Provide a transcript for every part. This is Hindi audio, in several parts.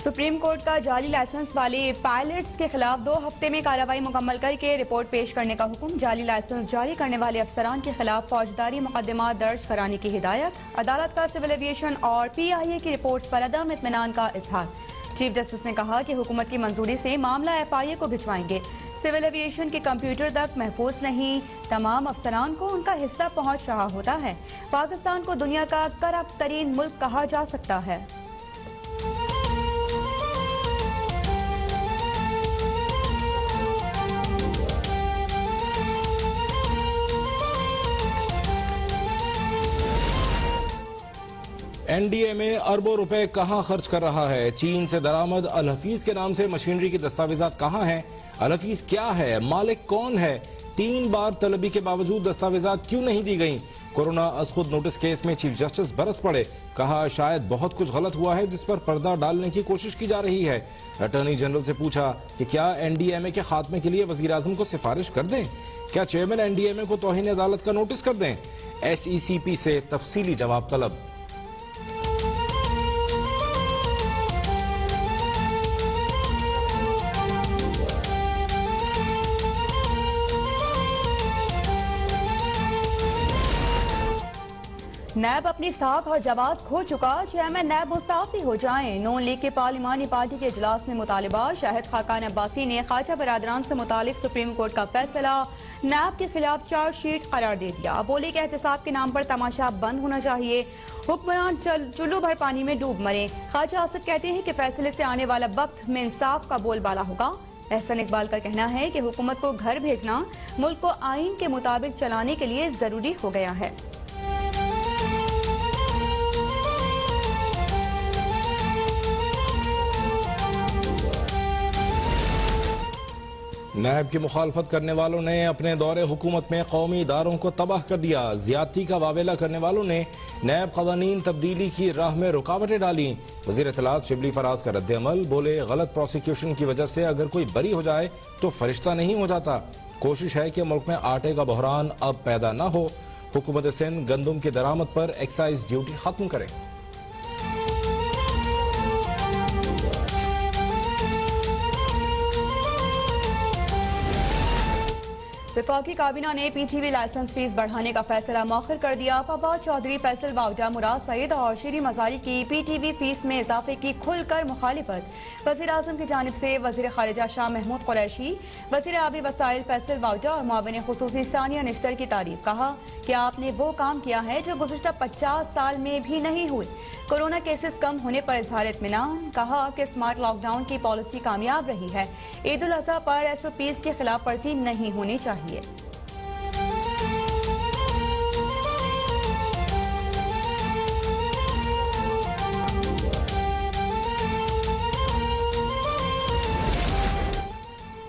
सुप्रीम कोर्ट का जाली लाइसेंस वाले पायलट्स के खिलाफ 2 हफ्ते में कार्रवाई मुकम्मल करके रिपोर्ट पेश करने का हुक्म। जाली लाइसेंस जारी करने वाले अफसरान के खिलाफ फौजदारी मुकदमा दर्ज कराने की हिदायत। अदालत का सिविल एविएशन और PIA की रिपोर्ट्स पर अदम इत्मीनान का इजहार। चीफ जस्टिस ने कहा कि हुकूमत की मंजूरी से मामला FIA को भिजवाएंगे। सिविल एविएशन के कंप्यूटर तक महफूज नहीं, तमाम अफसरान को उनका हिस्सा पहुँच रहा होता है। पाकिस्तान को दुनिया का करप्ट तरीन मुल्क कहा जा सकता है। NDA में अरबों रुपए कहां खर्च कर रहा है? चीन से दरामद अल हफीज के नाम से मशीनरी की दस्तावेजात कहां हैं? अल हफीज क्या है? मालिक कौन है? 3 बार तलबी के बावजूद दस्तावेजात क्यों नहीं दी गई? कोरोना अज़खुद नोटिस केस में चीफ जस्टिस बरस पड़े। कहा शायद बहुत कुछ गलत हुआ है जिस पर पर्दा डालने की कोशिश की जा रही है। अटॉर्नी जनरल से पूछा कि क्या NDMA के खात्मे के लिए वजीर आजम को सिफारिश कर दें? क्या चेयरमैन NDMA को तौहीन अदालत का नोटिस कर दें? SECP से तफसीली जवाब तलब। नैब अपनी साख और जवाब खो चुका, चेयरमैन नैब मुस्ताफी हो जाएं। नून लीग के पार्लिमानी पार्टी के इजलास में मुतालिबा। शाहिद खाकान अब्बासी ने ख्वाजा बरादरान से मुतालिक सुप्रीम कोर्ट का फैसला नैब के खिलाफ चार्जशीट करार दे दिया। बोले कि एहतसाब के नाम पर तमाशा बंद होना चाहिए, हुक्मरान चुल्लू भर पानी में डूब मरे। ख्वाजा आसद कहते हैं कि फैसले से आने वाला वक्त में इंसाफ का बोलबाला होगा। एहसन इकबाल का कहना है कि हुकूमत को घर भेजना मुल्क को आइन के मुताबिक चलाने के लिए जरूरी हो गया है। नैब की मुखालफत करने वालों ने अपने दौरे हुकूमत में कौमी इदारों को तबाह कर दिया। ज्यादती का वावेला करने वालों ने नैब कवानीन तब्दीली की राह में रुकावटें डाली। वजीर इत्तलात शिबली फराज का रद्द-ए-अमल। बोले गलत प्रोसिक्यूशन की वजह से अगर कोई बरी हो जाए तो फरिश्ता नहीं हो जाता। कोशिश है कि मुल्क में आटे का बहरान अब पैदा न हो। हुकूमत सिंध गंदम की दरामद पर एक्साइज ड्यूटी खत्म करे। वफाकी काबीना ने PTV लाइसेंस फीस बढ़ाने का फैसला मौखर कर दिया। फवाद चौधरी, फैसल बावजा, मुराद सईद और शीरी मजारी की PTV फीस में इजाफे की खुलकर मुखालिफत। वजीर आजम की जानिब से वजीर खारिजा शाह महमूद कुरैशी, वजीर आबी वसाइल फैसल बावजा और मुआविन खुसूसी सानिया निश्तर की तारीफ। कहा कि आपने वो काम किया है जो गुज़िश्ता 50 साल में भी नहीं हुए। कोरोना केसेस कम होने पर इजहार इत्मीनान। कहा कि स्मार्ट लॉकडाउन की पॉलिसी कामयाब रही है। ईद उल अज़हा पर SOPs की खिलाफ वर्जी नहीं होनी चाहिए।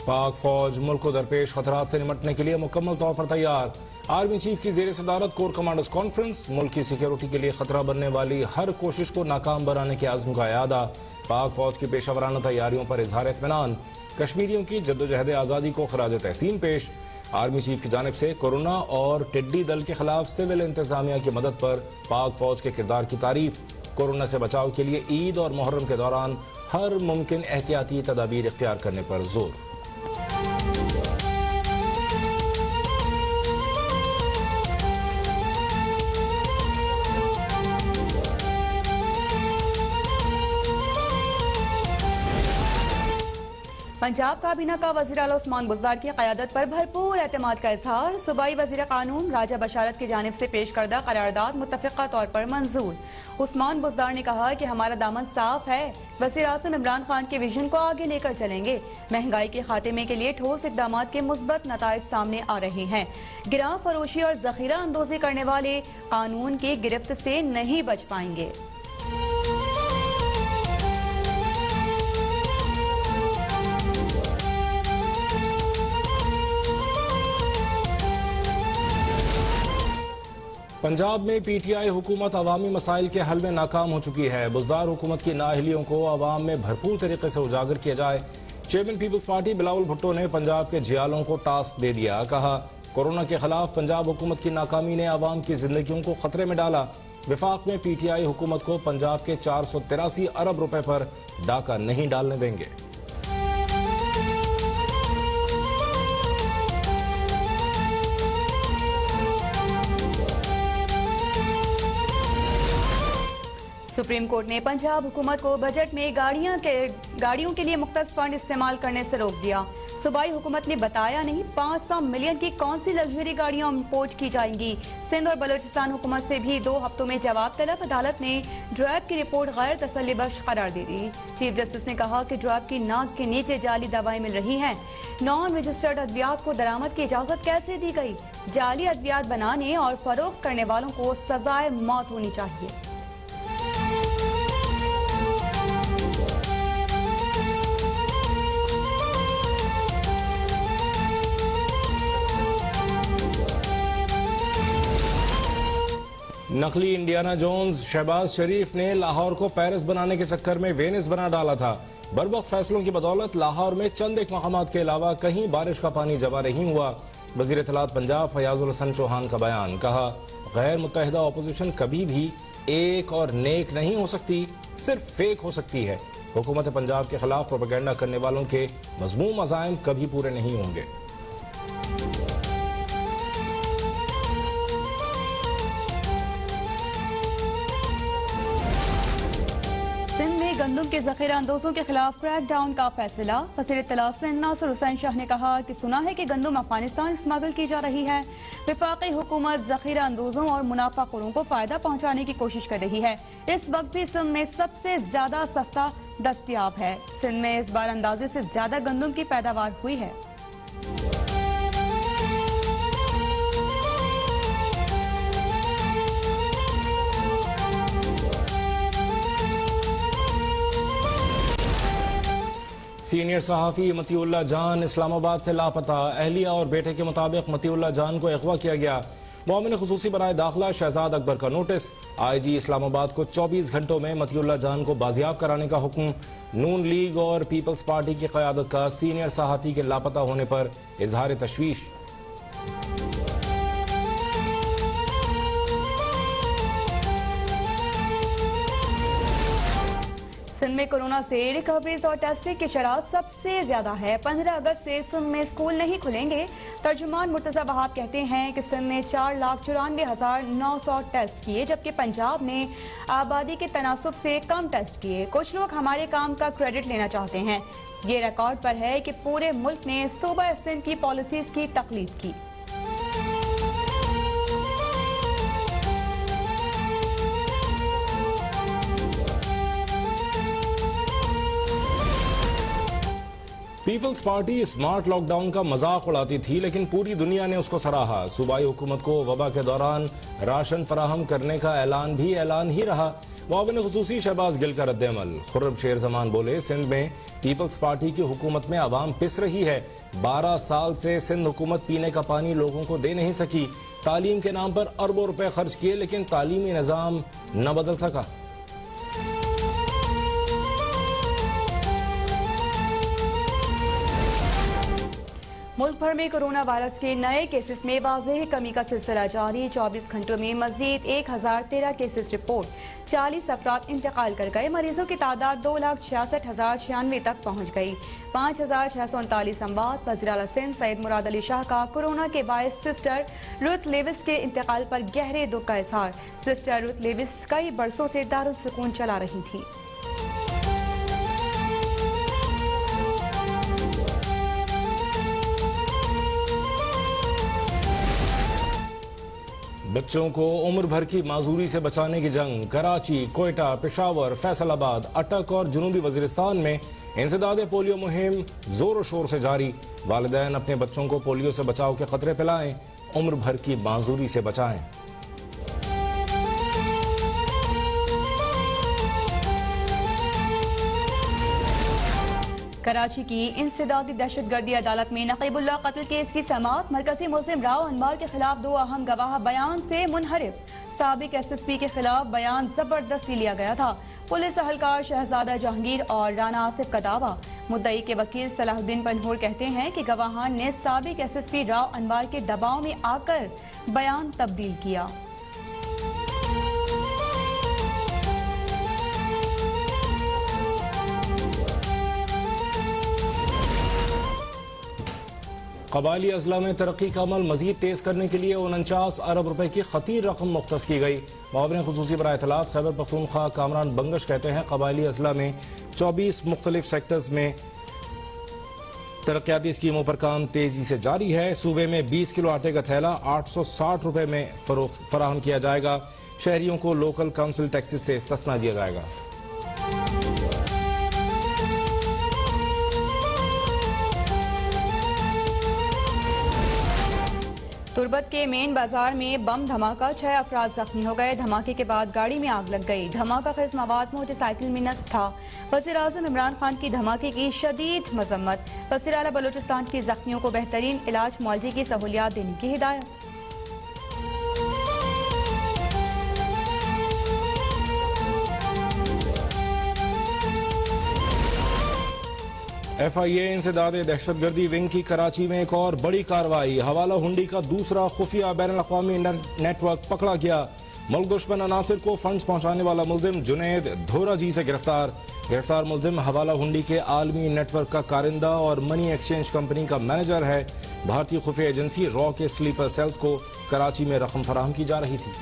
पाक फौज मुल्क को दरपेश खतरात से निपटने के लिए मुकम्मल तौर पर तैयार। आर्मी चीफ की जेर सदारत कोर कमांडर्स कॉन्फ्रेंस। मुल्क की सिक्योरिटी के लिए खतरा बनने वाली हर कोशिश को नाकाम बनाने के आज़म का यादा। पाक फौज की पेशावराना तैयारियों पर इजहार इत्मीनान। कश्मीरियों की जद्दोजहद आज़ादी को खराज तहसीन पेश। आर्मी चीफ की जानिब से कोरोना और टिड्डी दल के खिलाफ सिविल इंतजामिया की मदद पर पाक फौज के किरदार की तारीफ। कोरोना से बचाव के लिए ईद और मुहर्रम के दौरान हर मुमकिन एहतियाती तदाबीर इख्तियार करने पर जोर। पंजाब काबीना का वज़ीर आला उस्मान बुज़दार की क़यादत पर भरपूर एतमाद का इजहार। सूबाई वज़ीर कानून राजा बशारत की जानिब से पेश करदा करारदाद मुत्तफ़िक़ा तौर पर मंजूर। उस्मान बुज़दार ने कहा कि हमारा दामन साफ है, वज़ीर आज़म इमरान खान के विजन को आगे लेकर चलेंगे। महंगाई के खात्मे के लिए ठोस इक़दामात के मुस्बत नताइज सामने आ रहे हैं। गिरां फरोशी और ज़ख़ीरा अंदोज़ी करने वाले कानून की गिरफ्त से नहीं बच पाएंगे। पंजाब में PTI हुकूमत अवामी मसाइल के हल में नाकाम हो चुकी है। बुज़दार हुकूमत की नाअहलियों को अवाम में भरपूर तरीके से उजागर किया जाए। चेयरमैन पीपल्स पार्टी बिलावल भुट्टो ने पंजाब के जियालों को टास्क दे दिया। कहा कोरोना के खिलाफ पंजाब हुकूमत की नाकामी ने अवाम की जिंदगियों को खतरे में डाला। विफाक में पीटीआई हुकूमत को पंजाब के 483 अरब रुपए पर डाका नहीं डालने देंगे। सुप्रीम कोर्ट ने पंजाब हुकूमत को बजट में गाड़ियों के लिए मुख्तस फंड इस्तेमाल करने से रोक दिया। सूबाई हुकूमत ने बताया नहीं 500 मिलियन की कौन सी लग्जरी गाड़ियां इंपोर्ट की जाएंगी। सिंध और बलूचिस्तान हुकूमत से भी 2 हफ्तों में जवाब तलब। अदालत ने ड्रैब की रिपोर्ट गैर तसल्लीबख्श करार दे दी। चीफ जस्टिस ने कहा कि ड्रैब की नाक के नीचे जाली दवाएं मिल रही हैं। नॉन रजिस्टर्ड अद्वियात को दरामद की इजाजत कैसे दी गई? जाली अद्वियात बनाने और फरोख्त करने वालों को सजाए मौत होनी चाहिए। नकली इंडियाना जोन्स शहबाज शरीफ ने लाहौर को पेरिस बनाने के चक्कर में वेनिस बना डाला था। बरवक्त फैसलों की बदौलत लाहौर में चंद एक मकामात के अलावा कहीं बारिश का पानी जमा नहीं हुआ। वजीर इत्तलात पंजाब फयाजुल हसन चौहान का बयान, कहा गैर मुत्तहिदा अपोजिशन कभी भी एक और नेक नहीं हो सकती, सिर्फ फेक हो सकती है। हुकूमत पंजाब के खिलाफ प्रोपेगेंडा करने वालों के मज़मूम अज़ाइम कभी पूरे नहीं होंगे। गंदम के जखीरा अंदोजों के खिलाफ क्रैकडाउन का फैसला। वज़ीर इत्तलात सिंध नासिर हुसैन शाह ने कहा कि सुना है कि गंदम अफगानिस्तान स्मगल की जा रही है। वफाकी हुकूमत जखीरा अंदोजों और मुनाफाखोरों को फायदा पहुंचाने की कोशिश कर रही है। इस वक्त भी सिंध में सबसे ज्यादा सस्ता दस्तयाब है। सिंध में इस बार अंदाजे से ज्यादा गंदम की पैदावार हुई है। सीनियर सहाफ़ी मतीउल्लाह जान इस्लामाबाद से लापता। अहलिया और बेटे के मुताबिक मतीउल्लाह जान को अगवा किया गया। मोमिन खुसूसी बराए दाखिला शहजाद अकबर का नोटिस। आईजी इस्लामाबाद को 24 घंटों में मतीउल्लाह जान को बाजियाब कराने का हुक्म। नून लीग और पीपल्स पार्टी की क़यादत का सीनियर सहाफ़ी के लापता होने पर इजहार तशवीश। सिंध में कोरोना से रिकवरीज और टेस्टिंग की शरह सबसे ज्यादा है। 15 अगस्त से सिंध में स्कूल नहीं खुलेंगे। तर्जुमान मुर्तजा बहाब कहते हैं कि सिंध ने 4,94,900 टेस्ट किए, जबकि पंजाब ने आबादी के तनासुब से कम टेस्ट किए। कुछ लोग हमारे काम का क्रेडिट लेना चाहते हैं। ये रिकॉर्ड पर है कि पूरे मुल्क ने सूबा सिंध की पॉलिसीज की तकलीद की। पीपल्स पार्टी स्मार्ट लॉकडाउन का मजाक उड़ाती थी, लेकिन पूरी दुनिया ने उसको सराहा। सूबाई हुकूमत को वबा के दौरान राशन फराहम करने का ऐलान ही रहा। मुआविन खुसूसी शहबाज गिल का रद्द-ए-अमल। खुर्रम शेर जमान बोले, सिंध में पीपल्स पार्टी की हुकूमत में आवाम पिस रही है। 12 साल से सिंध हुकूमत पीने का पानी लोगों को दे नहीं सकी। तालीम के नाम पर अरबों रुपए खर्च किए, लेकिन तालीमी निज़ाम न बदल सका। मुल्क भर में कोरोना वायरस के नए केसेस में वाज़ेह कमी का सिलसिला जारी। 24 घंटों में मजीद 1013 केसेस रिपोर्ट। 40 अफराद इंतकाल कर गए। मरीजों की तादाद 2,66,096 तक पहुँच गई। 5,639 अमवात। वज़ीर आला सिंध सैयद मुराद अली शाह का कोरोना के बायस सिस्टर रुथ लेविस के इंतकाल पर गहरे दुख का इजहार। सिस्टर रुथ लेविस कई बरसों से दारुल सुकून चला रही थी। बच्चों को उम्र भर की माजूरी से बचाने की जंग। कराची, कोयटा, पेशावर, फैसलाबाद, अटक और जुनूबी वजीरिस्तान में इंसदाद पोलियो मुहिम जोर शोर से जारी। वालिदैन अपने बच्चों को पोलियो से बचाव के खतरे पिलाएं, उम्र भर की माजूरी से बचाएं। कराची की इंसदादी दहशतगर्दी अदालत में नकीबुल्लाह कत्ल केस की समाअत। मरकजी मुल्जिम राव अनवार के खिलाफ 2 अहम गवाह बयान से मुनहरिफ। साबिक SSP के खिलाफ बयान जबरदस्ती लिया गया था। पुलिस अहलकार शहजादा जहांगीर और राना आसिफ का दावा। मुद्दई के वकील सलाहुद्दीन पनहोर कहते हैं कि गवाहान ने साबिक SSP राव अनवार के दबाव में आकर बयान तब्दील किया। कबायली अजला में तरक्की का अमल मजीद तेज करने के लिए 49 अरब रुपए की खतीर रकम मुख्तस की गई। मुआविन खुसूसी बराए इत्तलात खैबर पख्तूनख्वा कामरान बंगश कहते हैं कबायली अजला में 24 मुख्तलिफ सेक्टर्स में तरक्याती स्कीमों पर काम तेजी से जारी है। सूबे में 20 किलो आटे का थैला 860 रुपए में फराहम किया जाएगा। शहरियों को लोकल काउंसिल टैक्सेस से इस्तिस्ना दिया जाएगा। तुर्बत के मेन बाजार में बम धमाका, 6 अफराद जख्मी हो गए। धमाके के बाद गाड़ी में आग लग गई। धमाका खेज मवाद मोटरसाइकिल में नस्ब था। वज़ीर आज़म इमरान खान की धमाके की शदीद मजम्मत। वज़ीर आला बलूचिस्तान की जख्मियों को बेहतरीन इलाज मुआवजे की सहूलियात देने की हिदायत। FIA इंसदाद दहशतगर्दी विंग की कराची में एक और बड़ी कार्रवाई। हवाला हुंडी का दूसरा खुफिया बैनुल-अक़वामी नेटवर्क पकड़ा गया। मुल्क दुश्मन अनासिर को फंड्स पहुंचाने वाला मुलजिम जुनैद धोराजी से गिरफ्तार मुलजिम हवाला हुंडी के आलमी नेटवर्क का कारिंदा और मनी एक्सचेंज कंपनी का मैनेजर है। भारतीय खुफिया एजेंसी रॉ के स्लीपर सेल्स को कराची में रकम फराहम की जा रही थी।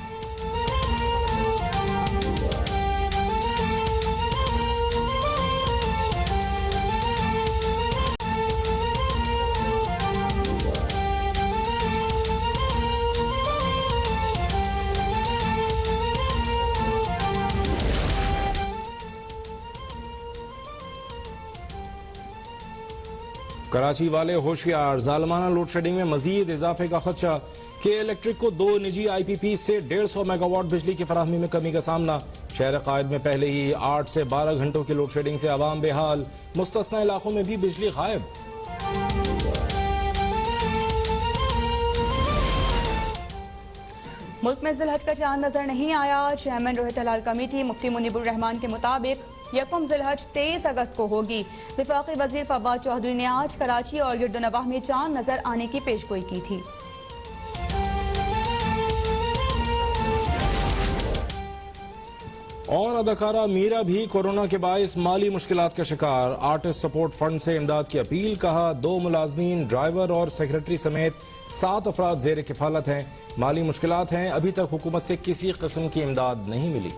कराची वाले होशियार, जालमाना लोड शेडिंग में मजीद इजाफे का खदशा। के इलेक्ट्रिक को 2 निजी IPP से 150 मेगावाट बिजली की फराहमी में कमी का सामना। शहर कायद में पहले ही 8 से 12 घंटों की लोड शेडिंग से आवाम बेहाल। मुस्तस्ना इलाकों में भी बिजली गायब। मुल्क में जिलहज का चांद नजर नहीं आया। चेयरमैन रोहित हलाल कमेटी मुफ्ती मुनीबुर रहमान के मुताबिक यकम जिलहज 23 अगस्त को होगी। विफाकी वजीर फवाद चौधरी ने आज कराची और गिरदोनवाह में चांद नजर आने की पेशगोई की थी। और अदाकारा मीरा भी कोरोना के बायस माली मुश्किलात का शिकार। आर्टिस्ट सपोर्ट फंड से इमदाद की अपील। कहा 2 मुलाजमीन, ड्राइवर और सेक्रेटरी समेत 7 अफराद जेर किफालत हैं। माली मुश्किलात हैं, अभी तक हुकूमत से किसी किस्म की इमदाद नहीं मिली।